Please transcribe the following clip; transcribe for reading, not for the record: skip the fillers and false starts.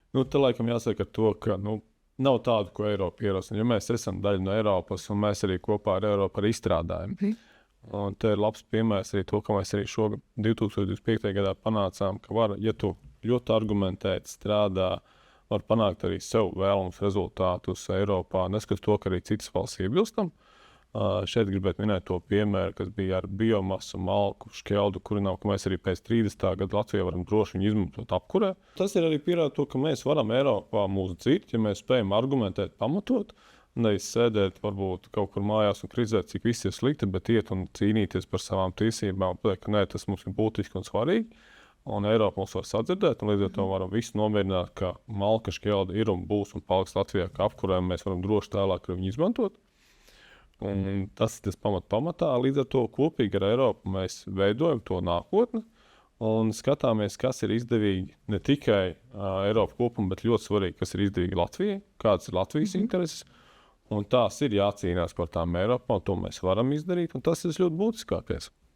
Te laikam jāsaka ar to, ka nav tādu, ko Eiropa ierosina. Jo mēs esam daļa no Eiropas, un mēs arī kopā ar Eiropu arī izstrādājam. Un te ir labs piemērs arī to, ka mēs arī šogad 2025. gadā panācām, ka var, ja tu ļoti argumentēti strādā, var panākt arī sev vēlamus rezultātus Eiropā, neskatoties to, ka arī citas valsts iebilstam. Šeit gribētu minēt to piemēru, kas bija ar biomasu, malku, šķeldu kurināmu, ka mēs arī pēc 30. gada Latvijā varam droši viņu izmantot apkurē. Tas ir arī pierāda to, ka mēs varam Eiropā mūsu dzird, ja mēs spējam argumentēt, pamatot, nevis sēdēt varbūt kaut kur mājās un krizēt, cik viss ir slikti, bet iet un cīnīties par savām tiesībām un pateikt, ka nē, tas mums ir būtiski un svarīgi. Un Eiropa mums var sadzirdēt, un līdz ar to varam visu nomierināt, ka malka, šķelda ir un būs un paliks Latvijā, ka apkurē mēs varam droši tālāk viņu izmantot. Un tas ir tas pamatā. Līdz ar to kopīgi ar Eiropu mēs veidojam to nākotni un skatāmies, kas ir izdevīgi ne tikai Eiropa kopumā, bet ļoti svarīgi, kas ir izdevīgi Latvijai, kādas ir Latvijas intereses. Un tās ir jācīnās par tām Eiropā, un to mēs varam izdarīt, un tas ir ļoti būtiskākais.